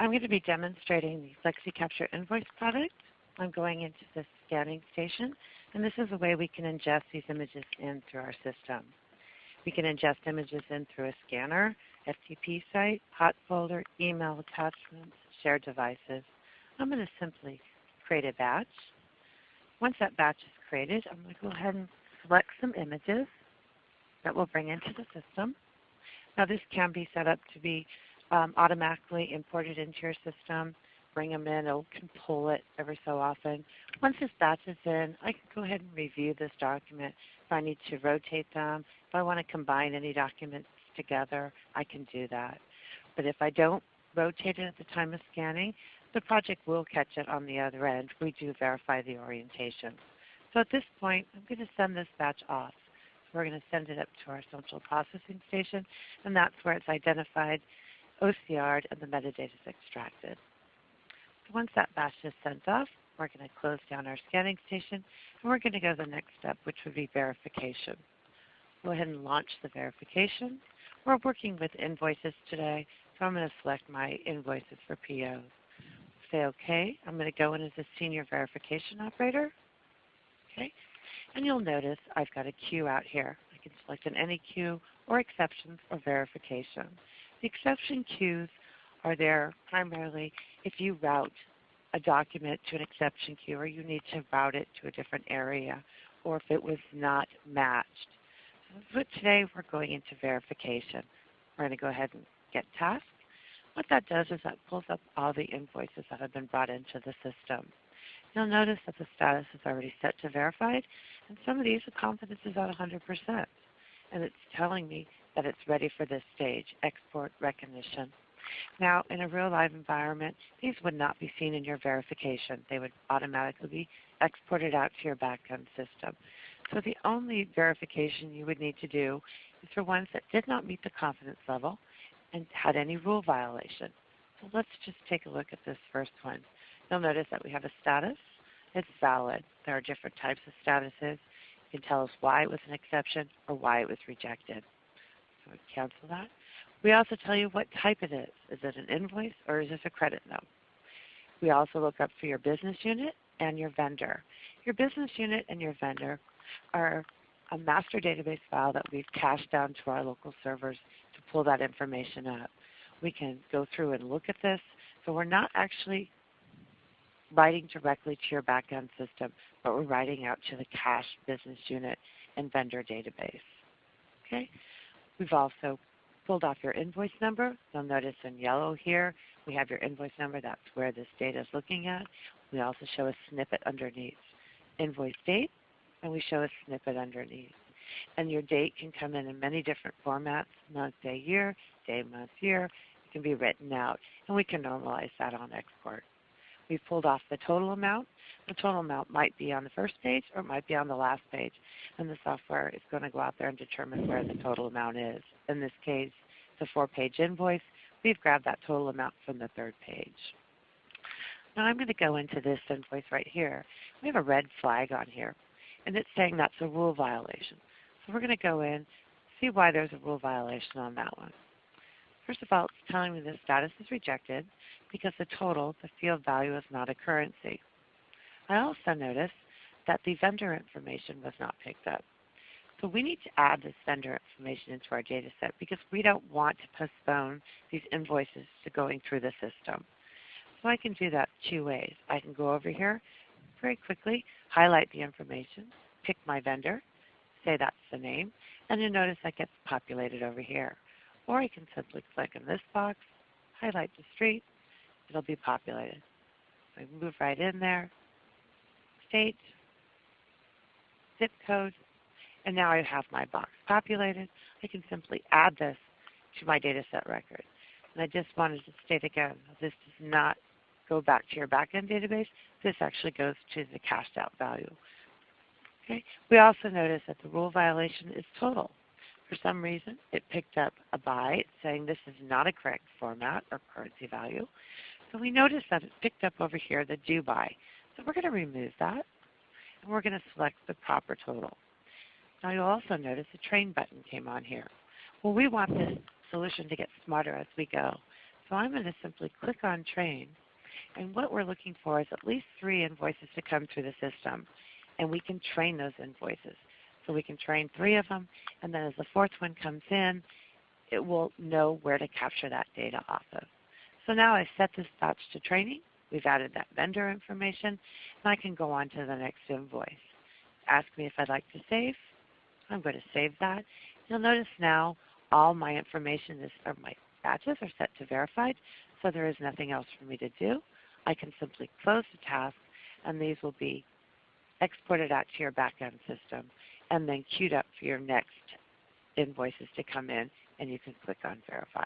I'm going to be demonstrating the FlexiCapture invoice product. I'm going into the scanning station, and this is a way we can ingest these images in through our system. We can ingest images in through a scanner, FTP site, hot folder, email attachments, shared devices. I'm going to simply create a batch. Once that batch is created, I'm going to go ahead and select some images that we'll bring into the system. Now this can be set up to be automatically imported into your system. Bring them in, it can pull it every so often. Once this batch is in, I can go ahead and review this document. If I need to rotate them, if I want to combine any documents together, I can do that. But if I don't rotate it at the time of scanning, the project will catch it on the other end. We do verify the orientation. So at this point, I'm going to send this batch off. So we're going to send it up to our central processing station, and that's where it's identified, OCR'd, and the metadata is extracted. So once that batch is sent off, we're going to close down our scanning station, and we're going to go to the next step, which would be verification. Go ahead and launch the verification. We're working with invoices today, so I'm going to select my invoices for POs. Say OK. I'm going to go in as a senior verification operator. Okay. And you'll notice I've got a queue out here. I can select an any queue or exceptions or verification. The exception queues are there primarily if you route a document to an exception queue or you need to route it to a different area or if it was not matched. So today we're going into verification. We're going to go ahead and get task. What that does is that pulls up all the invoices that have been brought into the system. You'll notice that the status is already set to verified, and some of these the confidence is at 100%. And it's telling me that it's ready for this stage, export recognition. Now, in a real live environment, these would not be seen in your verification. They would automatically be exported out to your backend system. So the only verification you would need to do is for ones that did not meet the confidence level and had any rule violation. So let's just take a look at this first one. You'll notice that we have a status. It's valid. There are different types of statuses. You can tell us why it was an exception or why it was rejected. So we cancel that. We also tell you what type it is. Is it an invoice or is this a credit note? We also look up for your business unit and your vendor. Your business unit and your vendor are a master database file that we've cached down to our local servers to pull that information up. We can go through and look at this. So we're not actually writing directly to your backend system, but we're writing out to the cached business unit and vendor database. Okay? We've also pulled off your invoice number. You'll notice in yellow here, we have your invoice number. That's where this data is looking at. We also show a snippet underneath. Invoice date, and we show a snippet underneath. And your date can come in many different formats, month, day, year, day, month, year. It can be written out, and we can normalize that on export. We've pulled off the total amount. The total amount might be on the first page or it might be on the last page, and the software is going to go out there and determine where the total amount is. In this case, it's a 4-page invoice. We've grabbed that total amount from the 3rd page. Now I'm going to go into this invoice right here. We have a red flag on here, and it's saying that's a rule violation. So we're going to go in, see why there's a rule violation on that one. First of all, it's telling me the status is rejected because the total, the field value, is not a currency. I also notice that the vendor information was not picked up. So we need to add this vendor information into our data set because we don't want to postpone these invoices to going through the system. So I can do that 2 ways. I can go over here very quickly, highlight the information, pick my vendor, say that's the name, and you'll notice that gets populated over here. Or I can simply click in this box, highlight the street, it'll be populated. So I move right in there, state, zip code, and now I have my box populated. I can simply add this to my data set record. And I just wanted to state again, this does not go back to your backend database. This actually goes to the cached out value. Okay? We also notice that the rule violation is total. For some reason, it picked up a byte saying this is not a correct format or currency value. So we notice that it picked up over here the do by. So we're going to remove that, and we're going to select the proper total. Now you'll also notice a train button came on here. Well, we want this solution to get smarter as we go. So I'm going to simply click on Train. And what we're looking for is at least 3 invoices to come through the system. And we can train those invoices. So we can train 3 of them, and then as the 4th one comes in, it will know where to capture that data off of. So now I've set this batch to training. We've added that vendor information, and I can go on to the next invoice. Ask me if I'd like to save. I'm going to save that. You'll notice now all my information or my batches are set to verified, so there is nothing else for me to do. I can simply close the task, and these will be exported out to your back-end system and then queued up for your next invoices to come in, and you can click on Verify.